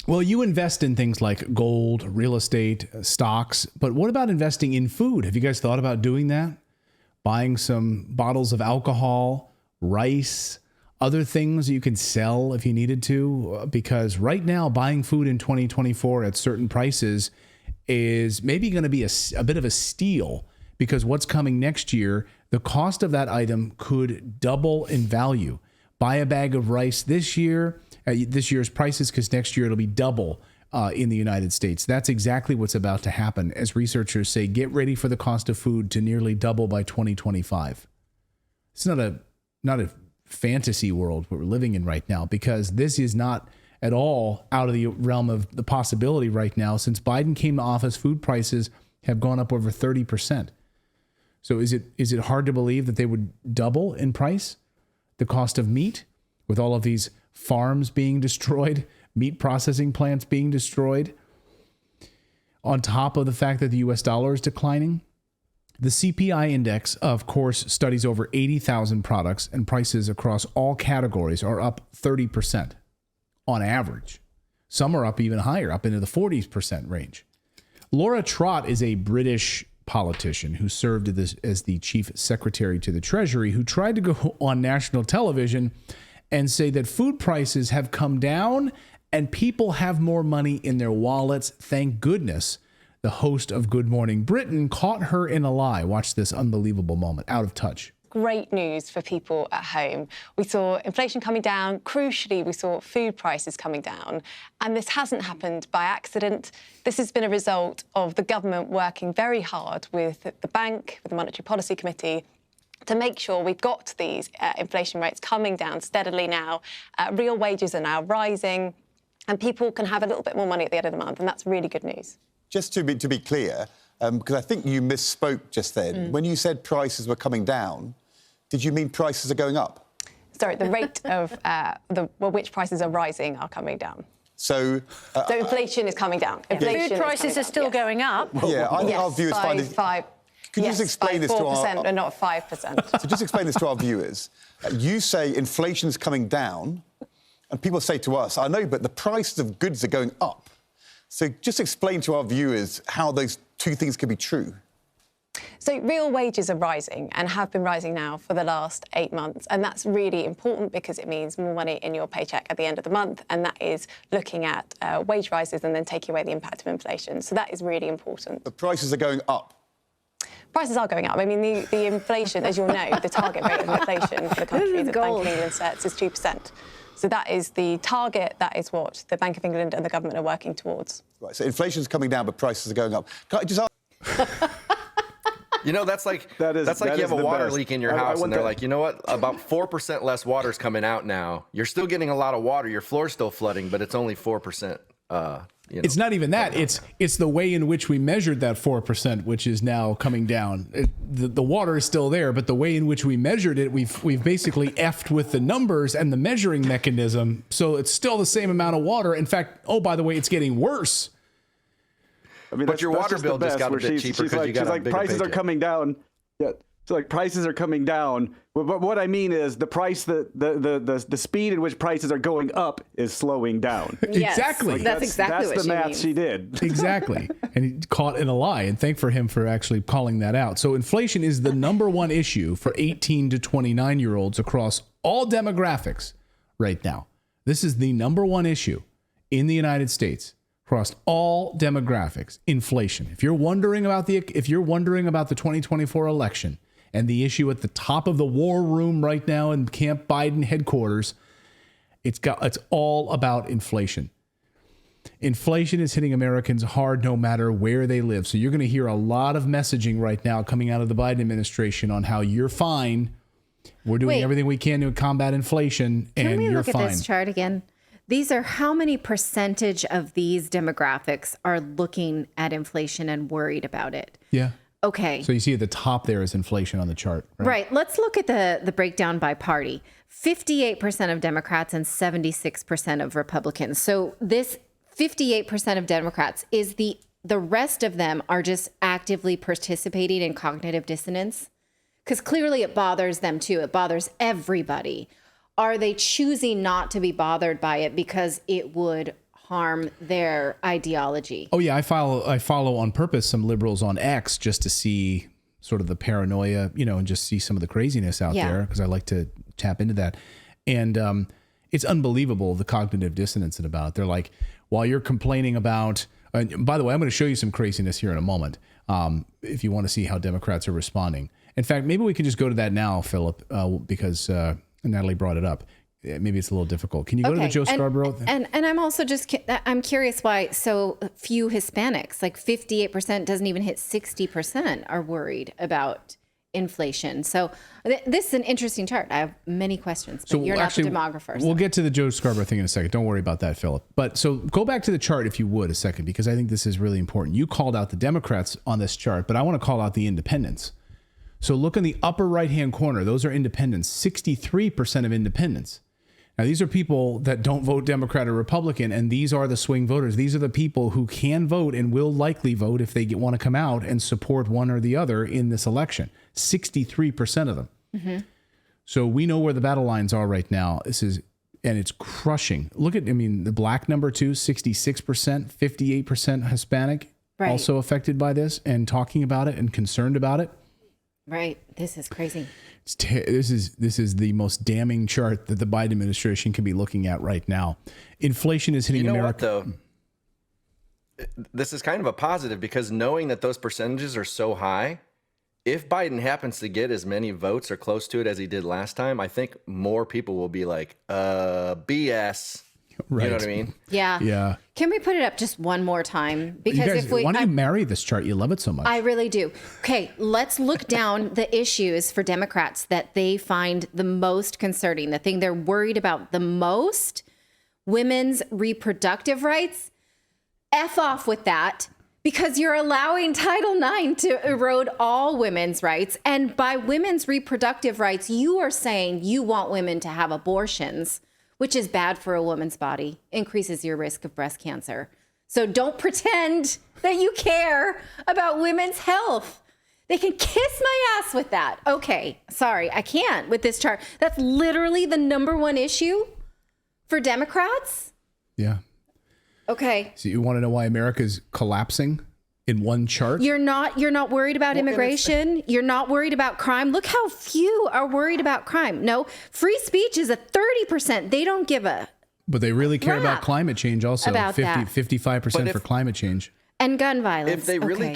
Well, you invest in things like gold, real estate, stocks, but what about investing in food? Have you guys thought about doing that? Buying some bottles of alcohol, rice, other things you can sell if you needed to? Because right now, buying food in 2024 at certain prices is maybe going to be a bit of a steal, because what's coming next year, the cost of that item could double in value. Buy a bag of rice this year, this year's prices, because next year it'll be double in the United States. That's exactly what's about to happen. As researchers say, get ready for the cost of food to nearly double by 2025. It's not a fantasy world we're living in right now, because this is not at all out of the realm of the possibility right now. Since Biden came to office, food prices have gone up over 30%. So is it hard to believe that they would double in price? The cost of meat, with all of these farms being destroyed, meat processing plants being destroyed, on top of the fact that the U.S. dollar is declining. The CPI index, of course, studies over 80,000 products, and prices across all categories are up 30% on average. Some are up even higher, up into the 40% range. Laura Trott is a British politician who served as the chief secretary to the Treasury, who tried to go on national television and say that food prices have come down and people have more money in their wallets. Thank goodness. The host of Good Morning Britain caught her in a lie. Watch this unbelievable moment. Out of touch. Great news for people at home. We saw inflation coming down. Crucially, we saw food prices coming down. And this hasn't happened by accident. This has been a result of the government working very hard with the bank, with the Monetary Policy Committee, to make sure we've got these inflation rates coming down steadily now. Real wages are now rising, and people can have a little bit more money at the end of the month, and that's really good news. Just to be clear, because I think you misspoke just then. When you said prices were coming down, did you mean prices are going up? Sorry, the rate of which prices are rising are coming down. So inflation is coming down. Inflation food prices are still going up. Yeah, I think our viewers find it. Can you just explain this to our 4% and not 5%? So just explain this to our viewers. You say inflation is coming down, and people say to us, I know, but the prices of goods are going up. So just explain to our viewers how those two things can be true. So real wages are rising and have been rising now for the last 8 months. And that's really important because it means more money in your paycheck at the end of the month. And that is looking at wage rises and then taking away the impact of inflation. So that is really important. The prices are going up. Prices are going up. I mean, the inflation, as you'll know, the target rate of inflation for the country that the Bank of England sets is 2%. So that is the target. That is what the Bank of England and the government are working towards. Right, so inflation's coming down, but prices are going up. Can I just ask... You know, that's like you have a water leak in your house, and they're like, you know what? About 4% less water's coming out now. You're still getting a lot of water. Your floor's still flooding, but it's only 4%. It's not even that. It's the way in which we measured that 4%, which is now coming down. The water is still there, but the way in which we measured it, we've basically effed with the numbers and the measuring mechanism. So it's still the same amount of water. In fact, oh, by the way, it's getting worse. I mean, but your water bill just got a bit cheaper because you got a bigger prices paycheck. are coming down. Yeah. So like prices are coming down. But what I mean is the price, the speed in which prices are going up is slowing down. Yes, exactly. Like that's exactly that's what the math means. she did. Exactly. And he caught in a lie. And thank for him for actually calling that out. So inflation is the number one issue for 18 to 29-year-olds across all demographics right now. This is the number one issue in the United States. Across all demographics, inflation. If you're wondering about the 2024 election and the issue at the top of the war room right now in Camp Biden headquarters, it's all about inflation. Inflation is hitting Americans hard no matter where they live. So you're going to hear a lot of messaging right now coming out of the Biden administration on how you're fine. We're doing everything we can to combat inflation, and you're fine. Can we look at this chart again? These are how many percentage of these demographics are looking at inflation and worried about it? Yeah. Okay. So you see at the top there is inflation on the chart. Right. Let's look at the breakdown by party. 58% of Democrats and 76% of Republicans. So this 58% of Democrats is the rest of them are just actively participating in cognitive dissonance? Because clearly it bothers them too. It bothers everybody. Are they choosing not to be bothered by it because it would harm their ideology. Oh yeah, I follow on purpose some liberals on X just to see sort of the paranoia, and just see some of the craziness out there, because I like to tap into that. And it's unbelievable, the cognitive dissonance about it. They're like, while you're complaining about, by the way, I'm going to show you some craziness here in a moment, if you want to see how Democrats are responding. In fact, maybe we can just go to that now, Philip, because Natalie brought it up. Maybe it's a little difficult. Can you go to the Joe Scarborough? And I'm also I'm curious why so few Hispanics, like 58% doesn't even hit 60%, are worried about inflation. So this is an interesting chart. I have many questions, but you're not the demographer. We'll get to the Joe Scarborough thing in a second. Don't worry about that, Philip. But so go back to the chart if you would a second, because I think this is really important. You called out the Democrats on this chart, but I want to call out the independents. So look in the upper right-hand corner. Those are independents, 63% of independents. Now, these are people that don't vote Democrat or Republican, and these are the swing voters. These are the people who can vote and will likely vote if they want to come out and support one or the other in this election. 63% of them. Mm-hmm. So we know where the battle lines are right now. And it's crushing. Look at, the black number too, 66%, 58% Hispanic, also affected by this and talking about it and concerned about it. Right. This is crazy. This is the most damning chart that the Biden administration can be looking at right now. Inflation is hitting America. What, though? This is kind of a positive, because knowing that those percentages are so high, if Biden happens to get as many votes or close to it as he did last time, I think more people will be like, BS. Right. You know what I mean? Yeah. Yeah. Can we put it up just one more time? Because why don't you marry this chart? You love it so much. I really do. Okay, let's look down the issues for Democrats that they find the most concerning, the thing they're worried about the most, women's reproductive rights. F off with that, because you're allowing Title IX to erode all women's rights. And by women's reproductive rights, you are saying you want women to have abortions, which is bad for a woman's body, increases your risk of breast cancer. So don't pretend that you care about women's health. They can kiss my ass with that. Okay, sorry, I can't with this chart. That's literally the number one issue for Democrats? Yeah. Okay. So you want to know why America's collapsing in one chart? You're not worried about immigration. You're not worried about crime. Look how few are worried about crime. No, free speech is a 30%. They don't give a But they really care about climate change also. About 55% for climate change. And gun violence. If they really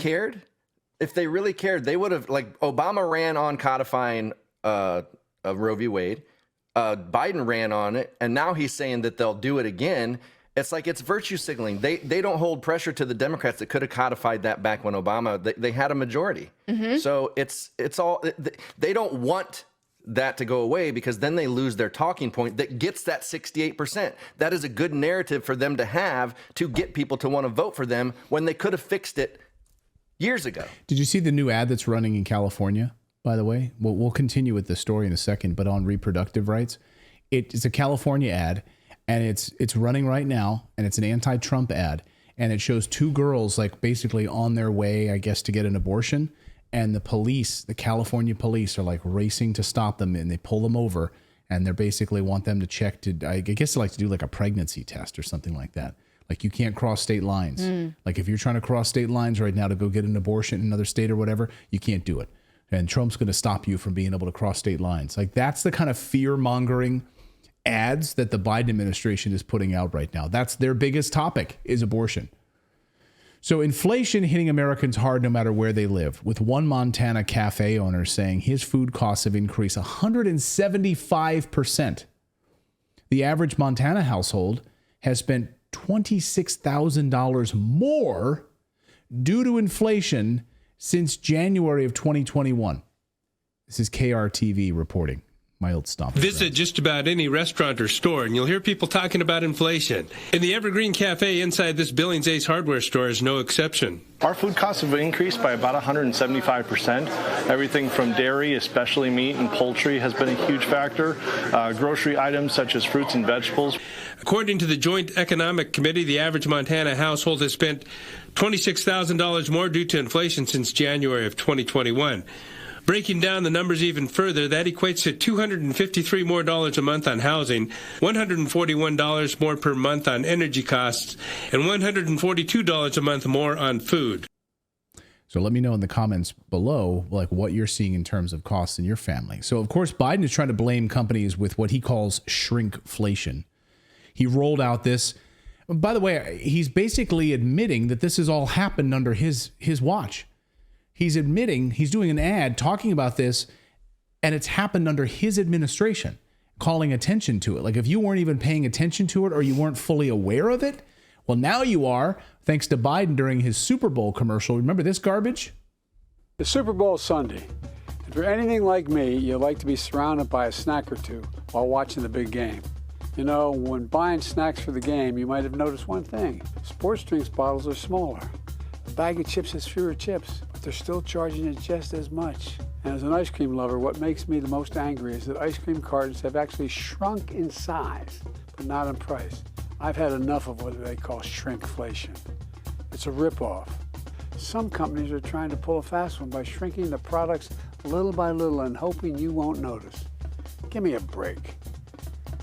cared, they would have, like, Obama ran on codifying Roe v. Wade. Biden ran on it, and now he's saying that they'll do it again. It's like it's virtue signaling. They don't hold pressure to the Democrats that could have codified that back when Obama, they had a majority. Mm-hmm. So it's all, they don't want that to go away, because then they lose their talking point that gets that 68%. That is a good narrative for them to have to get people to want to vote for them when they could have fixed it years ago. Did you see the new ad that's running in California, by the way? We'll continue with the story in a second, but on reproductive rights. It's a California ad. And it's running right now, and it's an anti-Trump ad, and it shows two girls, like, basically on their way, I guess, to get an abortion, and the California police are, like, racing to stop them, and they pull them over, and they basically want them to check I guess they like to do like a pregnancy test or something like that. Like, you can't cross state lines. Like, if you're trying to cross state lines right now to go get an abortion in another state or whatever, you can't do it. And Trump's going to stop you from being able to cross state lines. Like, that's the kind of fear-mongering ads that the Biden administration is putting out right now. That's their biggest topic, is abortion. So inflation hitting Americans hard no matter where they live, with one Montana cafe owner saying his food costs have increased 175%. The average Montana household has spent $26,000 more due to inflation since January of 2021. This is KRTV reporting. My old stomp. Visit just about any restaurant or store, and you'll hear people talking about inflation. And the Evergreen Cafe inside this Billings Ace hardware store is no exception. Our food costs have increased by about 175%. Everything from dairy, especially meat and poultry, has been a huge factor. Grocery items such as fruits and vegetables. According to the Joint Economic Committee, the average Montana household has spent $26,000 more due to inflation since January of 2021. Breaking down the numbers even further, that equates to $253 more a month on housing, $141 more per month on energy costs, and $142 a month more on food. So let me know in the comments below, like what you're seeing in terms of costs in your family. So of course, Biden is trying to blame companies with what he calls shrinkflation. He rolled out this. By the way, he's basically admitting that this has all happened under his watch. He's admitting, he's doing an ad talking about this, and it's happened under his administration, calling attention to it. Like if you weren't even paying attention to it or you weren't fully aware of it, well, now you are, thanks to Biden during his Super Bowl commercial. Remember this garbage? The Super Bowl is Sunday. If you're anything like me, you like to be surrounded by a snack or two while watching the big game. You know, when buying snacks for the game, you might have noticed one thing. Sports drinks bottles are smaller. A bag of chips has fewer chips, but they're still charging you just as much. And as an ice cream lover, what makes me the most angry is that ice cream cartons have actually shrunk in size, but not in price. I've had enough of what they call shrinkflation. It's a ripoff. Some companies are trying to pull a fast one by shrinking the products little by little and hoping you won't notice. Give me a break.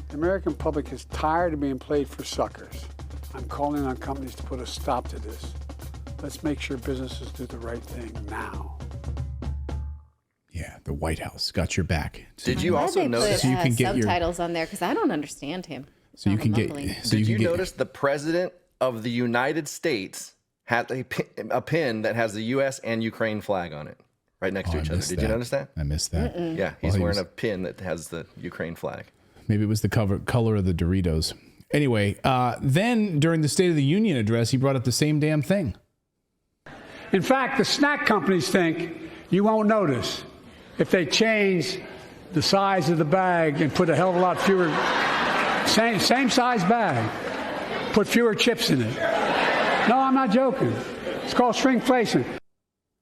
The American public is tired of being played for suckers. I'm calling on companies to put a stop to this. Let's make sure businesses do the right thing now. Yeah, the White House got your back. Did you also notice? So you can get subtitles on there because I don't understand him. So you can get. So Did you notice the president of the United States had a pin that has the U.S. and Ukraine flag on it, right next to each other? Did you notice that? I missed that. Yeah, he's wearing a pin that has the Ukraine flag. Maybe it was the color of the Doritos. Anyway, then during the State of the Union address, he brought up the same damn thing. In fact, the snack companies think you won't notice if they change the size of the bag and put a hell of a lot fewer, same size bag, put fewer chips in it. No, I'm not joking. It's called shrinkflation.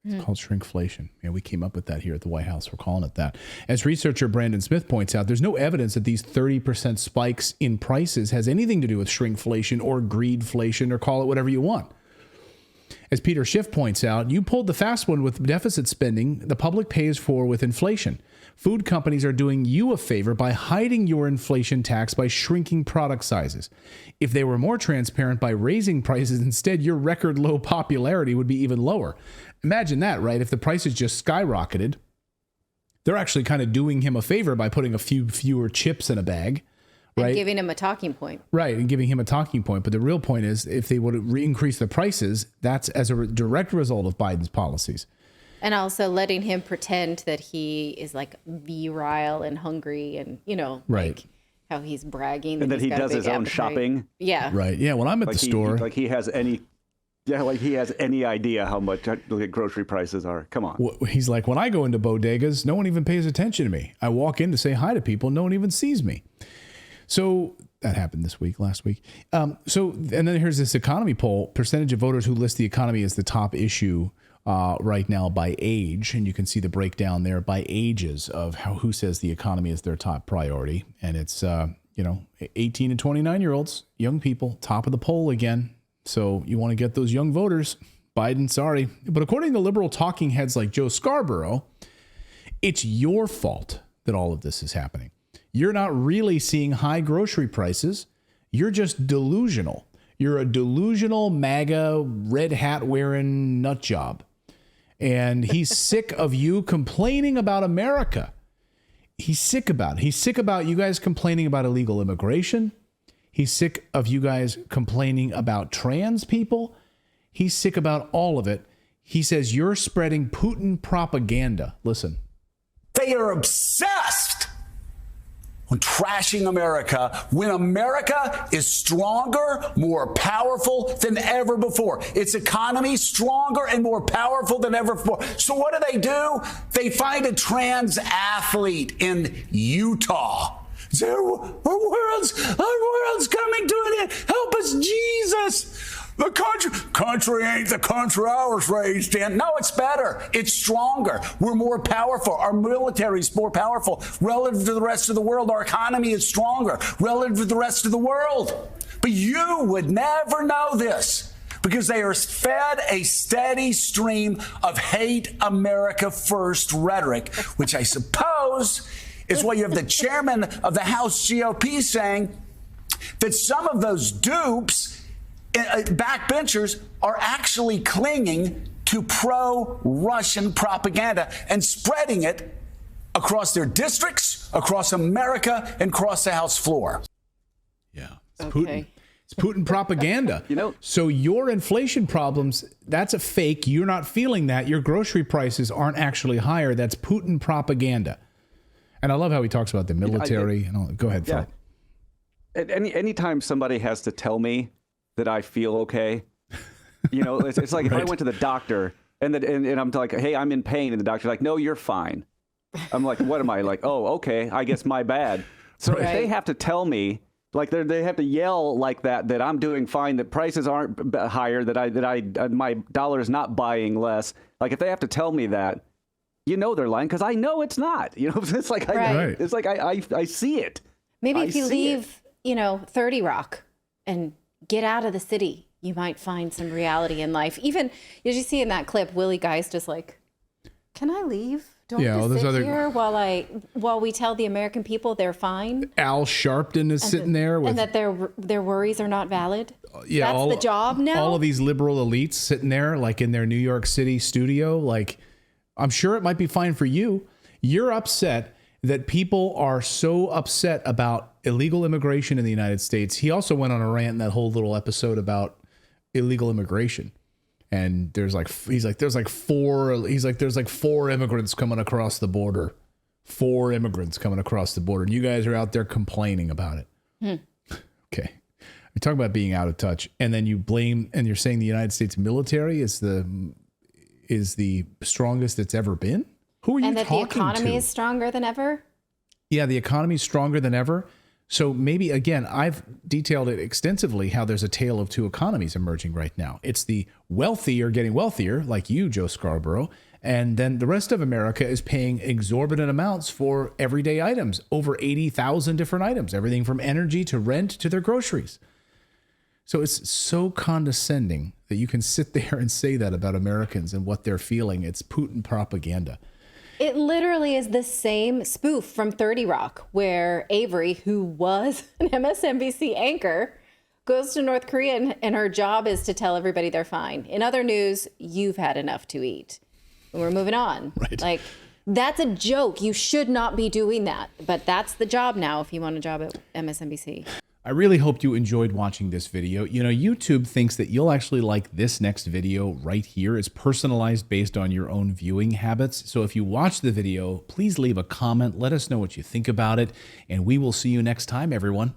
It's called shrinkflation. Yeah, we came up with that here at the White House. We're calling it that. As researcher Brandon Smith points out, there's no evidence that these 30% spikes in prices has anything to do with shrinkflation or greedflation, or call it whatever you want. As Peter Schiff points out, you pulled the fast one with deficit spending the public pays for with inflation. Food companies are doing you a favor by hiding your inflation tax by shrinking product sizes. If they were more transparent by raising prices instead, your record low popularity would be even lower. Imagine that, right? If the prices just skyrocketed, they're actually kind of doing him a favor by putting a few fewer chips in a bag. Right? And giving him a talking point. Right, and giving him a talking point. But the real point is, if they would increase the prices, that's as a direct result of Biden's policies. And also letting him pretend that he is like virile and hungry and, you know, right. Like how he's bragging. And that he does his own shopping. Yeah. Right. Yeah, when I'm at the store. Like he has any idea how much grocery prices are. Come on. He's like, when I go into bodegas, no one even pays attention to me. I walk in to say hi to people. No one even sees me. So that happened last week. And then here's this economy poll, percentage of voters who list the economy as the top issue right now by age. And you can see the breakdown there by ages of who says the economy is their top priority. And it's, 18 and 29 year olds, young people, top of the poll again. So you want to get those young voters. Biden, sorry. But according to liberal talking heads like Joe Scarborough, it's your fault that all of this is happening. You're not really seeing high grocery prices. You're just delusional. You're a delusional MAGA red hat wearing nut job. And he's sick of you complaining about America. He's sick about it. He's sick about you guys complaining about illegal immigration. He's sick of you guys complaining about trans people. He's sick about all of it. He says you're spreading Putin propaganda. Listen. They are obsessed on trashing America when America is stronger, more powerful than ever before. Its economy stronger and more powerful than ever before. So what do? They find a trans athlete in Utah. Our world's coming to an end. Help us, Jesus. The country ain't the country I was raised in. No, it's better. It's stronger. We're more powerful. Our military is more powerful relative to the rest of the world. Our economy is stronger relative to the rest of the world. But you would never know this because they are fed a steady stream of hate America first rhetoric, which I suppose is why you have the chairman of the House GOP saying that some of those dupes, backbenchers, are actually clinging to pro-Russian propaganda and spreading it across their districts, across America, and across the House floor. Yeah, it's Putin. It's Putin propaganda. So your inflation problems, that's a fake. You're not feeling that. Your grocery prices aren't actually higher. That's Putin propaganda. And I love how he talks about the military. And all. Go ahead, Phil. Anytime somebody has to tell me that I feel okay, it's like if I went to the doctor and I'm like, hey, I'm in pain, and the doctor's like, no, you're fine. I'm like, what am I? Like, oh, okay, I guess my bad. So if they have to tell me, like they have to yell like that I'm doing fine, that prices aren't higher, that my dollar's not buying less. Like if they have to tell me that, they're lying, because I know it's not. It's like it's like I see it. Maybe if you leave, 30 Rock and get out of the city, you might find some reality in life. Even as you see in that clip, Willie Geist is like, "Can I leave? Don't sit here while we tell the American people they're fine." Al Sharpton is sitting there with, and that their worries are not valid. Yeah, that's the job now. All of these liberal elites sitting there, like in their New York City studio. Like, I'm sure it might be fine for you. You're upset that people are so upset about illegal immigration in the United States. He also went on a rant in that whole little episode about illegal immigration. And there's like four immigrants coming across the border. 4 immigrants coming across the border. And you guys are out there complaining about it. Okay. You're talking about being out of touch. And then you blame, and you're saying the United States military is the strongest it's ever been? Who are you talking to? And that the economy is stronger than ever? Yeah, the economy is stronger than ever. So maybe, again, I've detailed it extensively how there's a tale of two economies emerging right now. It's the wealthy are getting wealthier, like you, Joe Scarborough, and then the rest of America is paying exorbitant amounts for everyday items, over 80,000 different items, everything from energy to rent to their groceries. So it's so condescending that you can sit there and say that about Americans and what they're feeling. It's Putin propaganda. It literally is the same spoof from 30 Rock, where Avery, who was an MSNBC anchor, goes to North Korea and her job is to tell everybody they're fine. In other news, you've had enough to eat. And we're moving on. Right. Like, that's a joke. You should not be doing that. But that's the job now if you want a job at MSNBC. I really hope you enjoyed watching this video. YouTube thinks that you'll actually like this next video right here. It's personalized based on your own viewing habits. So if you watch the video, please leave a comment. Let us know what you think about it. And we will see you next time, everyone.